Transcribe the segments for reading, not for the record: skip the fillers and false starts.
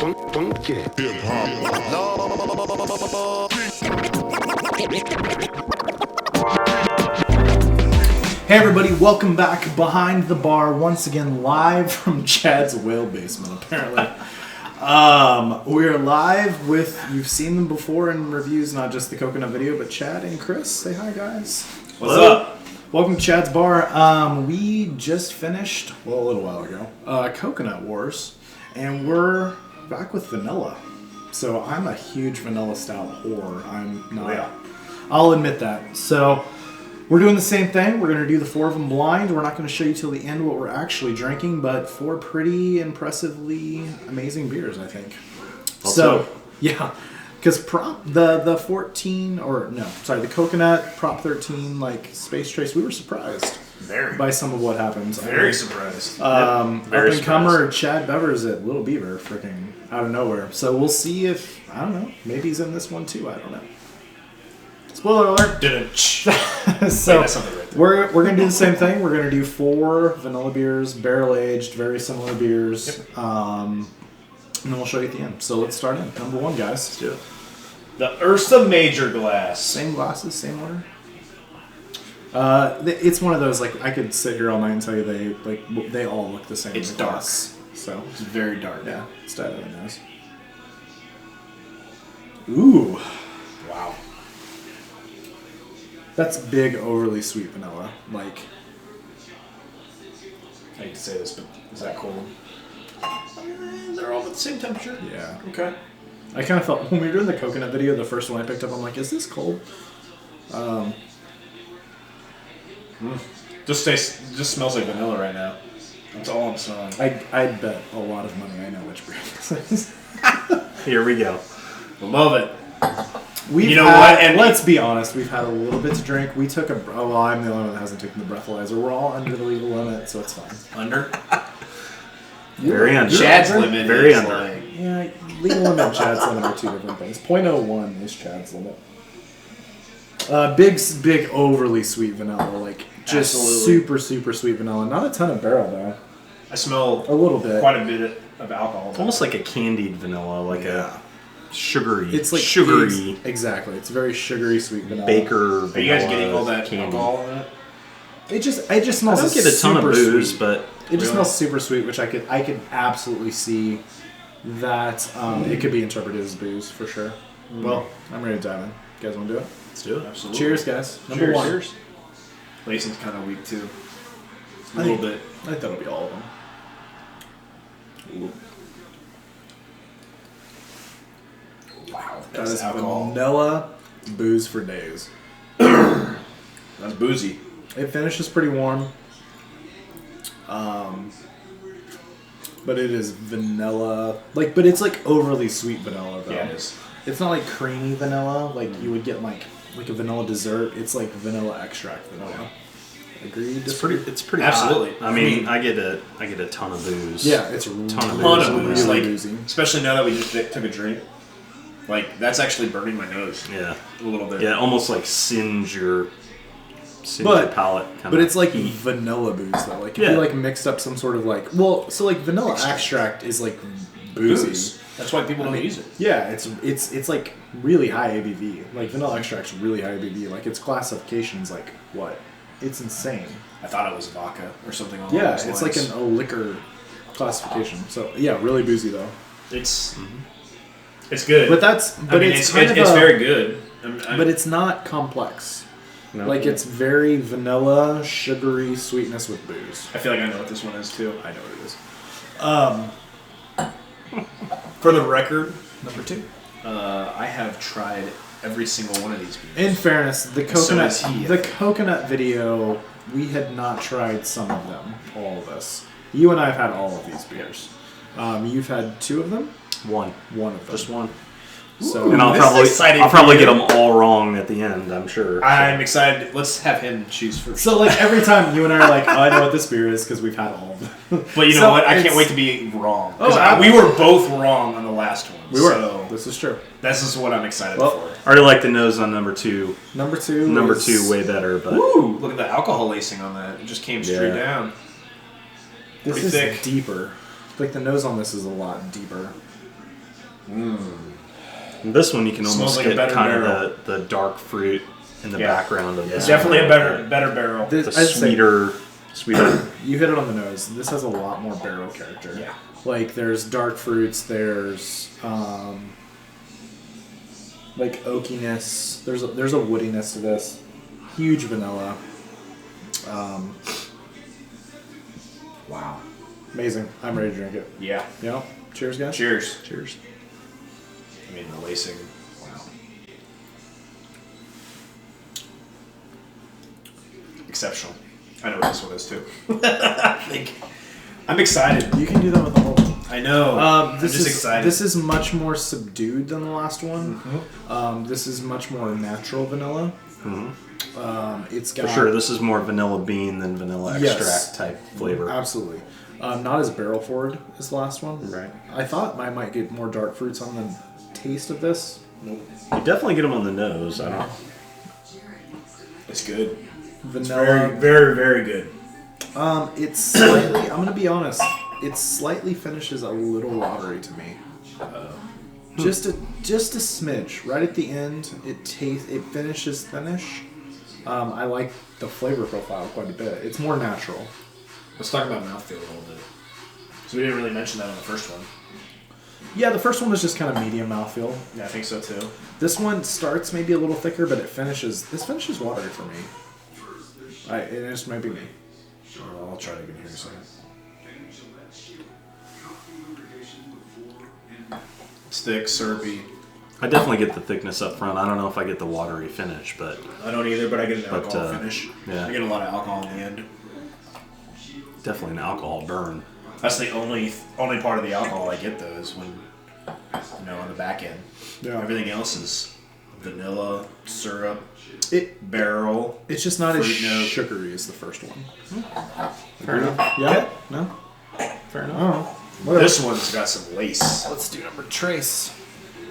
Hey everybody, welcome back behind the bar once again, live from Chad's whale basement. Apparently, we're live with, you've seen them before in reviews, not just the coconut video, but Chad and Chris. Say hi, guys. What's up? Welcome to Chad's bar. We just finished, well, a little while ago, Coconut Wars, and we're back with vanilla. So I'm a huge vanilla stout whore. I'm not. Yeah. I'll admit that. So we're doing the same thing. We're going to do the four of them blind. We're not going to show you till the end what we're actually drinking, but four pretty impressively amazing beers, I think. Also, so, yeah. Because the 14, or no, sorry, the Coconut, Prop 13, like Space Trace, we were surprised by some of what happens. Very surprised. Up-and-comer Chad Bevers at Little Beaver, freaking out of nowhere. So we'll see if, I don't know, maybe he's in this one too, I don't know. Spoiler alert. So we're going to do the same thing. We're going to do four vanilla beers, barrel-aged, very similar beers. Yep. And then we'll show you at the end. So let's start in. Number one, guys. Let's do it. The Ursa Major glass. Same glasses, same order. It's one of those, like, I could sit here all night and tell you they all look the same. It's dark. Glass. So it's very dark. Yeah, it's definitely nice. Ooh. Wow. That's big, overly sweet vanilla. Like, I hate to say this, but is that cold? They're all at the same temperature. Yeah. Okay. I kind of felt when we were doing the coconut video, the first one I picked up, I'm like, is this cold? Just smells like vanilla right now. That's all I'm smelling. I'd bet a lot of money I know which brand this is. Here we go. Love it. You know what? And let's be honest, we've had a little bit to drink. We took I'm the only one that hasn't taken the breathalyzer. We're all under the legal limit, so it's fine. Under? Very under. Chad's limit very is under. like... Yeah, legal limit and Chad's limit are two different things. 0.01 is Chad's limit. Big, overly sweet vanilla. Like, just super, super sweet vanilla. Not a ton of barrel, though. I smell a little bit. Quite a bit of alcohol. It's almost like a candied vanilla, like a sugary. It's like sugary. Exactly. It's very sugary, sweet vanilla. Baker. Are you guys getting all that candy. Alcohol in it? It just smells. I don't get a ton of booze, sweet. but it just smells super sweet, which I could absolutely see that it could be interpreted as booze for sure. Well, I'm ready to dive in. You guys want to do it? Let's do it. Absolutely. Cheers, guys. Number one. Cheers. Lason's kind of weak too. A little bit. I think that'll be all of them. Ooh. Wow, That is alcohol. Vanilla booze for days. That's boozy. It finishes pretty warm. But it is vanilla, but it's like overly sweet vanilla though. Yeah, it is. It's not like creamy vanilla, like you would get like a vanilla dessert. It's like vanilla extract vanilla. Agreed? It's pretty absolutely. Hot. I mean, I get a ton of booze. Yeah, it's a ton of booze. Really Like, boozy. especially now that we just took a drink. Like, that's actually burning my nose. Yeah. A little bit. Yeah, almost like singe your palate. But it's like vanilla booze though. Like if you like mixed up some sort of vanilla extract is like boozy. That's why people don't use it. Yeah, it's like really high ABV. Like vanilla extract's really high ABV. Like its classification's like what? It's insane. I thought it was vodka or something along Yeah, those it's lines. like a liquor classification. So yeah, really boozy though. It's good. But it's very good. But it's not complex. No. Like it's very vanilla, sugary sweetness with booze. I feel like I know what this one is too. I know what it is. For the record, number 2, I have tried every single one of these beers. In fairness, the So has he. coconut video, we had not tried some of them, all of us. You and I have had all of these beers. You've had 2 of them? One One of them. Just one. So And I'll probably get them all wrong at the end, I'm sure. So. I'm excited. Let's have him choose first. So like every time you and I are like, oh, I know what this beer is because we've had all of them. But you know what? I can't wait to be wrong. Oh, we were both wrong on the last one. We were. So This is true. this is what I'm excited I for. already like the nose on number 2. Number 2. Number 2 way better, but Ooh, look at the alcohol lacing on that. It just came straight down. This Pretty is thick. deeper. Like the nose on this is a lot deeper. And this one you can Smells almost like a get better kind barrel. of the dark fruit in the Yeah. background of It's this. definitely a one. better barrel. The I'd say sweeter. you hit it on the nose. This has a lot more barrel character. Yeah. Like there's dark fruits. There's like oakiness. There's a woodiness to this. Huge vanilla. Wow. Amazing. I'm ready to drink it. Yeah. You know? Cheers, guys. Cheers. Cheers. I mean, the lacing. Wow. Exceptional. I know what this one is too. I think. I'm excited. You can do that with the whole one. I know. I'm This just is excited. This is much more subdued than the last one. This is much more natural vanilla. It's got For sure, this is more vanilla bean than vanilla Yes. extract type flavor. Absolutely. Not as barrel forward as the last one. Right. I thought I might get more dark fruits on the taste of this. You definitely get them on the nose. I don't. It's good. Vanilla. Very, very, very good. It's slightly. I'm gonna be honest. It slightly finishes a little watery to me. Just a smidge. Right at the end, it finishes thinnish. I like the flavor profile quite a bit. It's more natural. Let's talk about mouthfeel a little bit. So we didn't really mention that on the first one. Yeah, the first one was just kind of medium mouthfeel. Yeah, I think so too. This one starts maybe a little thicker, but this finishes watery for me. It just might be me. I'll try it again here in a second. It's thick, syrupy. I definitely get the thickness up front. I don't know if I get the watery finish, but I don't either, but I get an But, alcohol finish. yeah. I get a lot of alcohol in the end. definitely an alcohol burn. That's the only part of the alcohol I get though is when on the back end. Yeah. Everything else is vanilla, syrup, It barrel. it's just not as Fruit note. sugary as the first one. Fair enough. Yeah. No. Fair enough. Oh. Whatever. This one's got some lace. Let's do number trace.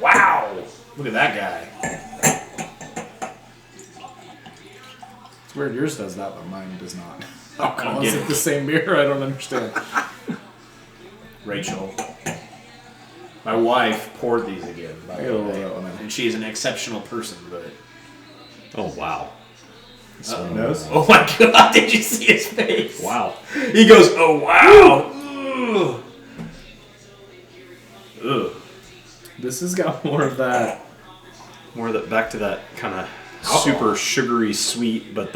Wow! Look at that guy. It's weird. Yours does that, but mine does not. I'm Is getting it the same beer? I don't understand. Rachel. My wife poured these again, by I the got a little way. of that one in. And she is an exceptional person, but... Oh wow. Nose? Oh my god, did you see his face? Wow. He goes, oh wow! Ugh. Ugh. This has got more of that. More of that back to that kind of super sugary sweet, but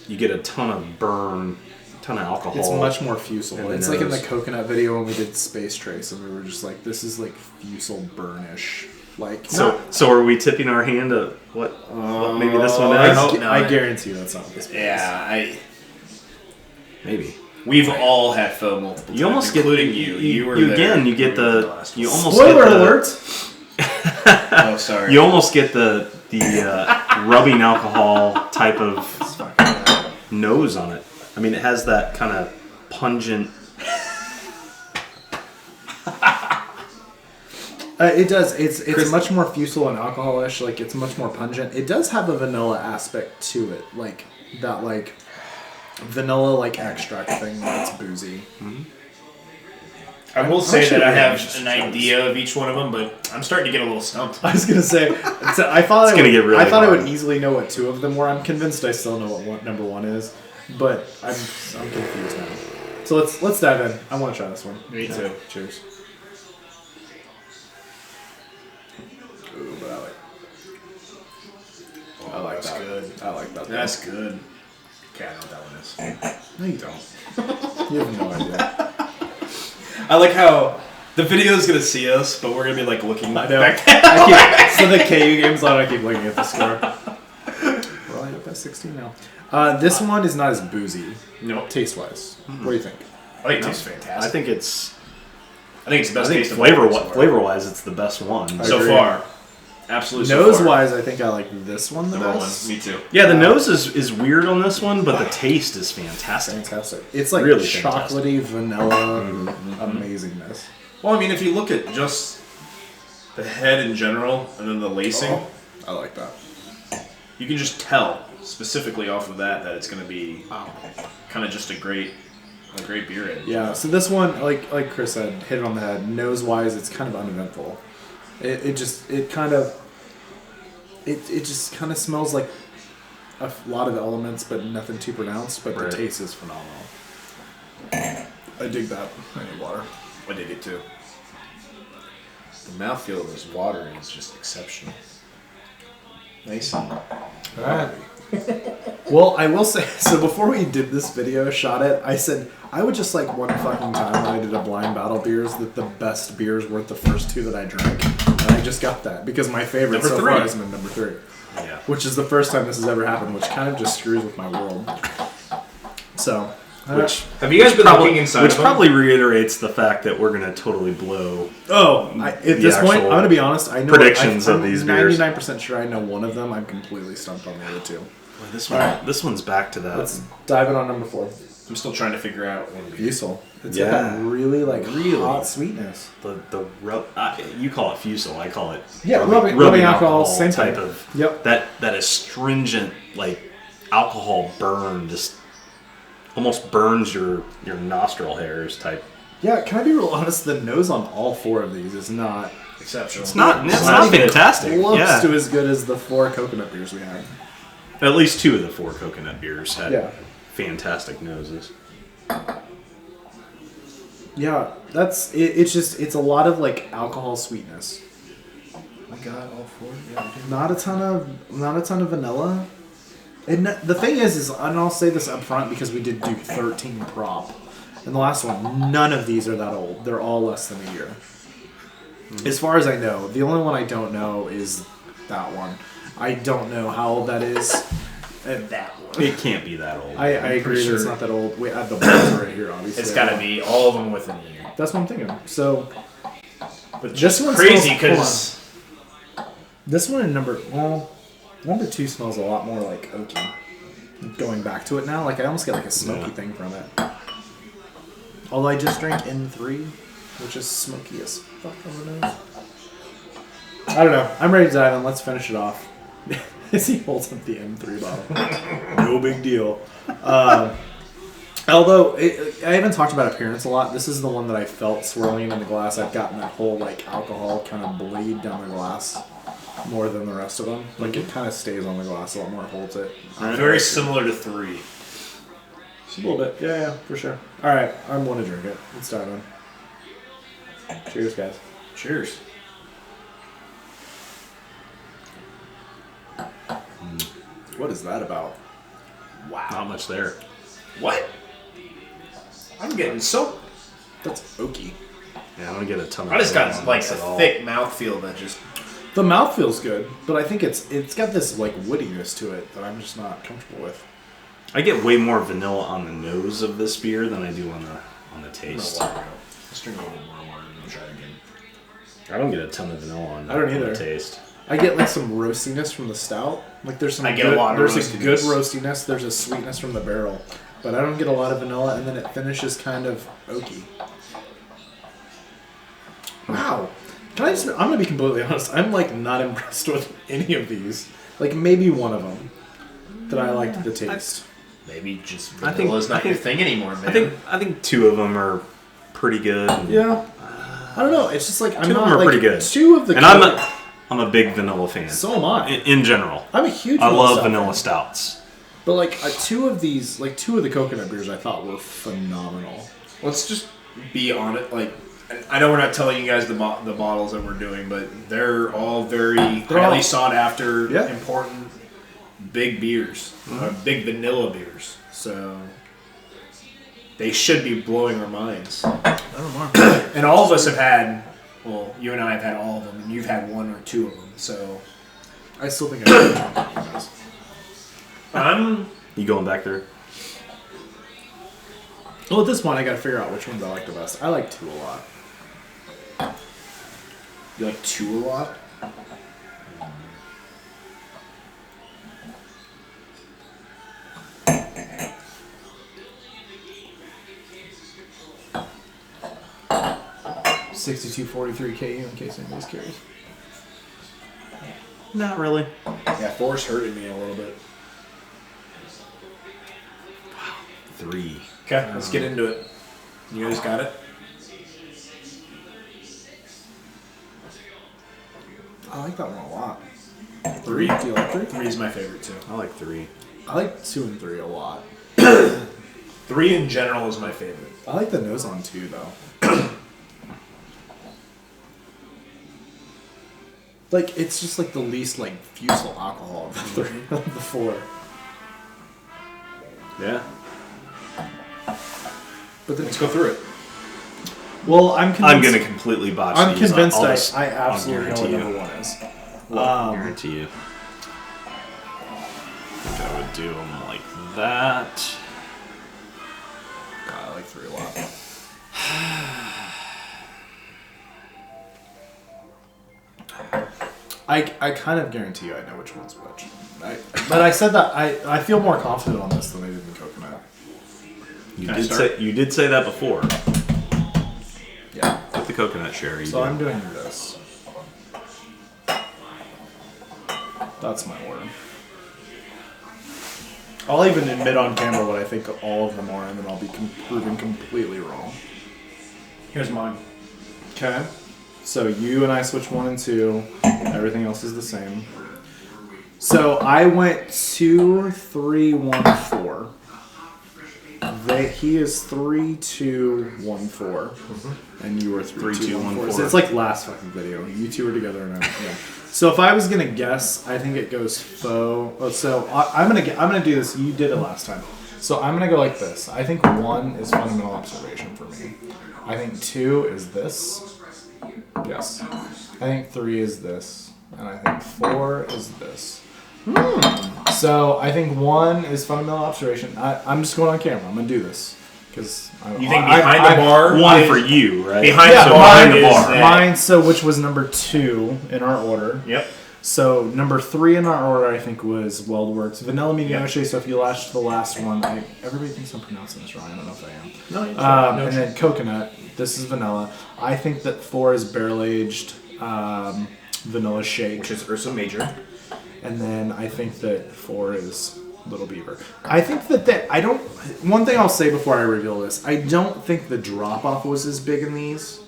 you get a ton of burn, ton of alcohol. It's much more fusel. in the It's like in the nose. coconut video when we did Space Trace, and we were just like, this is like fusel burnish. Like So are we tipping our hand to what maybe this one I is? hope not. I guarantee that's not what this. Yeah, Maybe. we've all had pho multiple times, You almost get including you. You were you there. again. You get You were the last you one. almost Spoiler get the, alert! Oh, sorry. You almost get the rubbing alcohol type of nose on it. I mean, it has that kind of pungent. It does. It's much more fusel and alcoholish. Like it's much more pungent. It does have a vanilla aspect to it, like that, like vanilla like extract thing that's boozy. I will say should that I we have just an try idea of each one of them, but I'm starting to get a little stumped. I was gonna say, I thought It's gonna get really I hard. would easily know what two of them were. I'm convinced I still know what number one is, but I'm confused now. So let's dive in. I want to try this one. Me too. Cheers. Ooh, but I like that's that. good. I like that. That's good. Okay, I know what that one is. No, you don't. You have no idea. I like how the video is gonna see us, but we're gonna be like looking I know. back. So the KU game's on. I keep looking at the score. We're only up by 16 now. This one is not as boozy, Nope. taste wise. What do you think? I think it tastes fantastic. I think it's the best taste of flavor so far. flavor wise, it's the best one. So agree. far. Absolutely. so Nose far. wise, I think I like this one the Number one. best. Me too. Yeah, the nose is weird on this one, but the taste is fantastic. Fantastic. It's like Really chocolatey vanilla amazingness. Well, I mean, if you look at just the head in general and then the lacing, Oh, I like that. you can just tell specifically off of that it's going to be kind of just a great beer. Yeah. So this one, like Chris said, hit it on the head. Nose wise, it's kind of uneventful. It just kind of smells like a lot of elements, but nothing too pronounced. But the taste is phenomenal. I dig that. I need water. I dig it too. The mouthfeel of this water is just exceptional. Nice. Alright. Well, I will say, so before we did this video, shot it, I said I would just like one fucking time when I did a blind battle beers that the best beers weren't the first two that I drank. And I just got that because my favorite Number so three. far has been number 3. Yeah. Which is the first time this has ever happened, which kind of just screws with my world. So, Which have you guys been looking inside? Which of them? probably reiterates the fact that we're gonna totally blow. at this point, I'm going to be honest. I know predictions of these beers. 99% sure I know one of them. I'm completely stumped on the other two. Boy, this one's back to that. Let's dive in on number 4. I'm still trying to figure out what it is. Fusel. It's got that really hot sweetness. The rub. You call it fusel. I call it rubbing alcohol. Same type thing. of. Yep. That astringent alcohol burn just almost burns your nostril hairs type. Yeah, can I be real honest? The nose on all 4 of these is not Exceptional. It's not even fantastic. close Yeah. to as good as the 4 coconut beers we had. At least 2 of the 4 coconut beers had fantastic noses. Yeah, that's it. It's a lot of alcohol sweetness. Oh my god, all 4? Yeah, Not a ton of vanilla. And the thing is, and I'll say this up front because we did do 13 prop. And the last one, none of these are that old. They're all less than a year. As far as I know, the only one I don't know is that one. I don't know how old that is. That one. It can't be that old. I agree that it's not that old. We add the bars right here, obviously. It's got to be all of them within a year. That's what I'm thinking. So, But this just one's crazy because this one in number 2 smells a lot more like oaky. Going back to it now, I almost get a smoky thing from it. Although I just drank N3, which is smoky as fuck on the nose. I don't know. I'm ready to dive in. Let's finish it off. As he holds up the M3 bottle. No big deal. Although, I haven't talked about appearance a lot. This is the one that I felt swirling in the glass. I've gotten that whole alcohol kind of bleed down the glass more than the rest of them. It kind of stays on the glass a lot more. It holds it. very similar to 3. Just a little bit. Yeah, for sure. All right, I'm going to drink it. Let's dive in. Cheers, guys. Cheers. What is that about? Wow. Not much there. What? I'm getting so. That's oaky. Yeah, I don't get a ton of. I just got on a this at all. thick mouthfeel that just. The mouth feels good, but I think it's got this woodiness to it that I'm just not comfortable with. I get way more vanilla on the nose of this beer than I do on the taste. Let's drink a little more water and we'll try it again. I don't get a ton of vanilla on, I don't on either. the taste. I get some roastiness from the stout. There's some I get good, a lot of there's roastiness. a good roastiness. There's a sweetness from the barrel, but I don't get a lot of vanilla, and then it finishes kind of oaky. Wow. I'm gonna be completely honest. I'm not impressed with any of these. Maybe one of them that I liked the taste. Maybe just I think- vanilla's not I your think- thing anymore, man. I think 2 of them are pretty good. Yeah. I don't know. It's just I'm 2 of not them are pretty good. 2 of the And I'm a big vanilla fan. so am I. In general. I'm a huge. I love stout vanilla fan. stouts. But 2 of these, 2 of the coconut beers, I thought were phenomenal. Let's just be on it. I know we're not telling you guys the bottles that we're doing, but they're all very highly sought after, important, big beers, big vanilla beers. So they should be blowing our minds. And all of us have had. Well, you and I have had all of them, and you've had 1 or 2 of them. So I still think I should drink you guys. You going back there? Well, at this point, I got to figure out which ones I like the best. I like 2 a lot. You like 2 a lot? $62.43 KU in case anybody's curious. Not really. Yeah, 4's hurting me a little bit. 3. Okay, let's get into it. You guys got it? I like that one a lot. 3. Do you like 3? 3 is my favorite too. I like 3. I like 2 and 3 a lot. 3 in general is my favorite. I like the nose on 2 though. Like it's just like the least like fusel alcohol of the 3 of the 4. Yeah. But then Let's go through it. Well, I'm going to completely botch I'm these. convinced I'll I absolutely know what number 1 is. I'll guarantee you. I think I would do them like that. God, I like 3 a lot. I kind of guarantee you I know which one's which. But I said that I feel more confident on this than I did in coconut. You did say that before. Yeah. With the coconut sherry. So I'm doing this. That's my order. I'll even admit on camera what I think all of them are, and then I'll be proven completely wrong. Here's mine. Okay. So you and I switch 1 and 2. Everything else is the same. So I went 2, 3, 1, 4. He is 3, 2, 1, 4. And you were 3, 2, 1, 4. So it's like last fucking video. You two were together and yeah. So if I was gonna guess, I think it goes faux. Oh, so I'm gonna do this. You did it last time. So I'm gonna go like this. I think 1 is fundamental observation for me. I think 2 is this. Yes. I think 3 is this, and I think 4 is this. So I think 1 is fundamental observation. I'm just going on camera. I'm gonna do this because you think behind the bar? 1 for you, right? Behind the bar. the bar. Mine. So which was number 2 in our order. Yep. So number 3 in our order, I think, was Weldworks Vanilla Medium Noche. So if you latched the last one, everybody thinks I'm pronouncing this wrong. I don't know if I am. No. And then coconut. This is vanilla. I think that 4 is barrel aged vanilla shake, Which is Ursa Major. and then I think that 4 is Little Beaver. I think that I don't. One thing I'll say before I reveal this, I don't think the drop off was as big in these.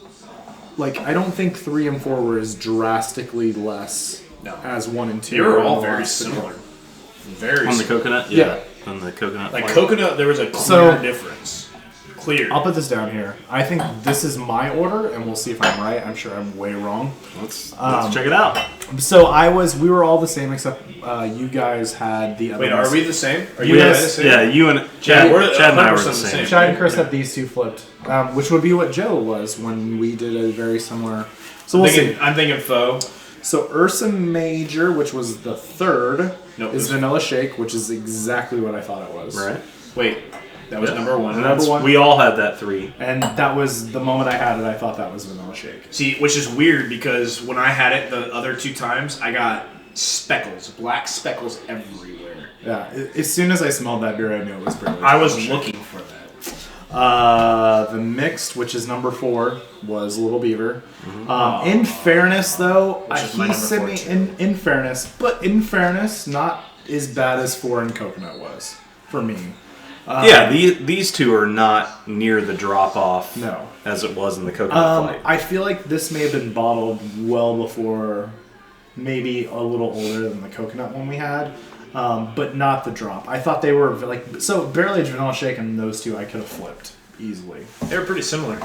Like I don't think 3 and 4 were as drastically less as 1 and 2. They were all very similar. Very On the similar. coconut? Yeah. On the coconut. Like flight. coconut, there was a clear difference. Clear. I'll put this down here. I think this is my order, and we'll see if I'm right. I'm sure I'm way wrong. Let's check it out. So we were all the same except you guys had the other. Wait, are we the same? Are you guys guys- the same? Yeah, you and Chad, Chad, we're and I were 100% the the same. same. Chad and Chris had these 2 flipped, which would be what Joe was when we did a very similar. So we'll see. I'm thinking faux. So Ursa Major, which was the 3rd, Nope, is Vanilla Shake, which is exactly what I thought it was. Right. Wait, that was number 1. And number 1. We all had that 3. And that was the moment I had it. I thought that was Vanilla Shake. See, which is weird because when I had it the other 2 times, I got speckles, black speckles everywhere. Yeah. As soon as I smelled that beer, I knew it was barely. I was Vanilla Shake. looking for that. The mixed, which is number 4, was Little Beaver. In fairness, though, Which is my he number sent 4 me too. in fairness, not as bad as 4 in coconut was for me. Yeah, these 2 are not near the drop off. No. As it was in the coconut flight. I feel like this may have been bottled well before, maybe a little older than the coconut one we had. But not the drop. I thought they were like so barrel aged vanilla shake and those 2 I could have flipped easily. They were pretty similar.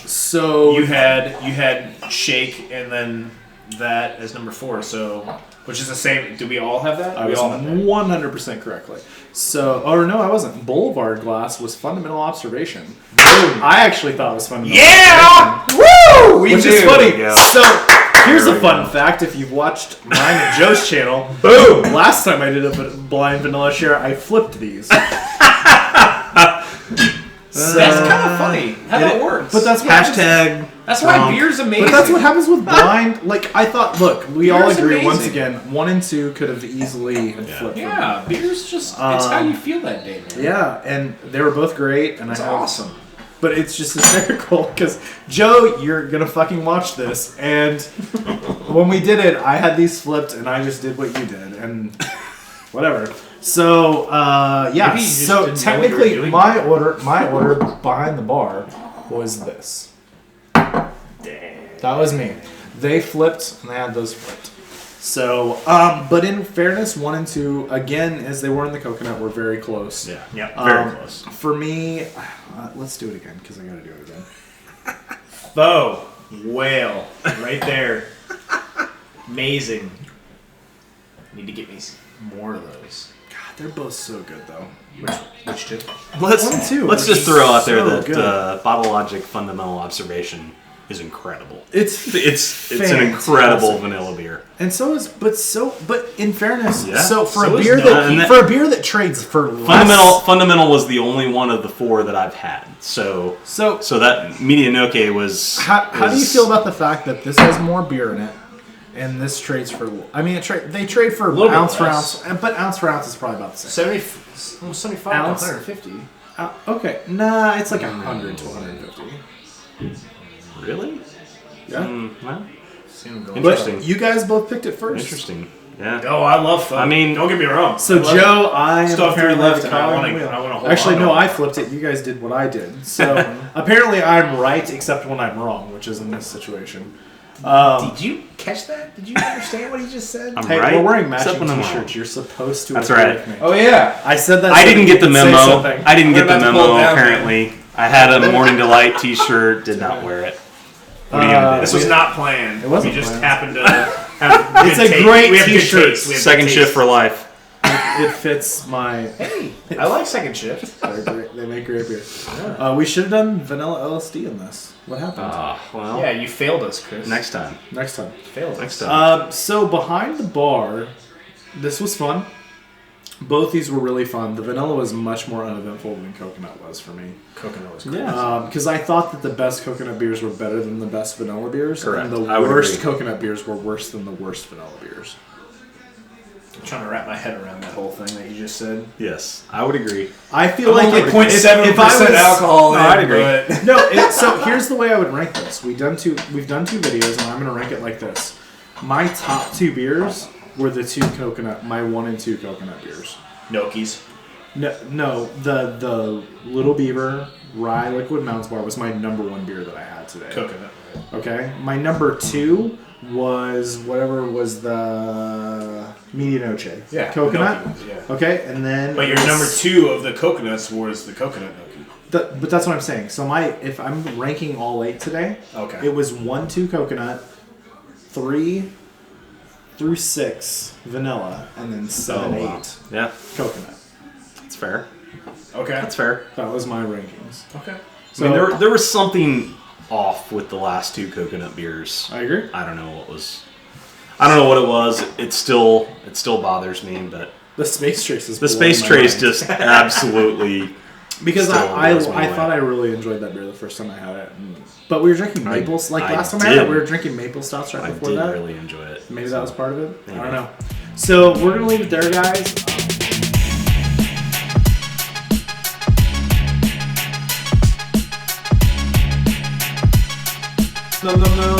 So you had shake and then that as number 4. So which is the same. Do we all have that? I we was all have that. 100% correctly. So, or no, I wasn't. Boulevard Glass was fundamental observation. Boom. I actually thought it was fundamental. Yeah! Woo! We Which do. is funny. There we go. So here's There a we fun go. fact: if you've watched mine and Joe's channel, boom! Last time I did a blind vanilla share, I flipped these. That's kind of funny how that works. But that's what Hashtag. that's why drunk. beer's amazing. But that's what happens with blind. Like I thought. Look, we all Beer's agree once amazing. again. 1 and 2 could have easily flipped. for me. Yeah, beer's just it's how you feel that day, man. Yeah, and they were both great, and It's I have, awesome. But it's just hysterical because Joe, you're gonna fucking watch this, and when we did it, I had these flipped, and I just did what you did, and whatever. So yeah, Maybe you just so didn't know what you were technically, doing. my order behind the bar was this. That was me. They flipped, and they had those flipped. So, but in fairness, 1 and 2, again, as they were in the coconut, were very close. Yeah, very close. For me, let's do it again, because I got to do it again. Faux whale, right there. Amazing. Need to get me more of those. God, they're both so good, though. Which two? Let's 2. let's just throw out there So that Bottle Logic fundamental observation is incredible. It's an incredible vanilla beer. And but in fairness, Yeah. so for So a is beer Noah. for a beer that trades for less, Fundamental was the only one of the 4 that I've had. So that Medianoke was. How do you feel about the fact that this has more beer in it, and this trades for? I mean, they trade for ounce for ounce, but ounce for ounce is probably about the same. 75 Ounce. to 150. Okay, nah, it's like 100 to 150. Really? Yeah, Well, But interesting. you guys both picked it first. Interesting. Yeah. Oh, I love fun. I mean, don't get me wrong. So Joe, I Still am have 3 apparently left, the and I cog want in the wheel. to hold Actually, on no, to I them. flipped it. You guys did what I did. So apparently, I'm right, except when I'm wrong, which is in this situation. Did you catch that? Did you understand what he just said? I'm Hey, right. we're wearing except matching when I'm t-shirts. wrong. You're supposed to. That's agree right. with me. Oh yeah. I said that. I so didn't you get the could say memo. something. I didn't get We're the about to pull memo. it down, Apparently, I had a Morning Delight T-shirt. Did not wear it. What are you gonna do? This was not planned. It wasn't We just planned. happened to have It's good a taste. great We have good t-shirt. taste. We have Second good shift taste. for life. It fits my. Hey, I like second shift. They're great. They make great beer. We should have done vanilla LSD in this. What happened? Well, Yeah, you failed us, Chris. next time. Next time. failed Next us. time. So behind the bar, this was fun. Both these were really fun. The vanilla was much more uneventful than coconut was for me. Coconut was great. Because I thought that the best coconut beers were better than the best vanilla beers. Correct. And the I would worst agree. coconut beers were worse than the worst vanilla beers. I'm trying to wrap my head around that whole thing that you just said. Yes, I would agree. I feel like only if- 0.7% if I was- alcohol. No, in, I'd agree. but- No, so here's the way I would rank this. We've done two videos, and I'm going to rank it like this. My top 2 beers were the 2 coconut, my 1 and 2 coconut beers. Gnocchis. No, the Little Beaver Rye Liquid Mounds Bar was my number 1 beer that I had today. Coconut. Okay, my number 2 was whatever was the Medianoche. Yeah. Coconut. gnocchi ones, yeah. Okay, and then. But your number 2 of the coconuts was the coconut gnocchi. But that's what I'm saying. So if I'm ranking all 8 today, Okay. it was 1, 2 coconut, 3 through 6 vanilla, and then 7, 8 Yeah, coconut. that's fair. Okay. That's fair. That was my rankings. Okay. I mean, there was something off with the last 2 coconut beers. I agree. I don't know what it was. It still bothers me, but The space trace is the blowing space my trace mind. just absolutely. Because still blows me I away. thought I really enjoyed that beer the first time I had it, but we were drinking maples I last time I had it. did. We were drinking maple stouts right I before did that. really enjoy it. Maybe that was part of it. I Maybe. don't know. So we're gonna leave it there, guys. Num num num.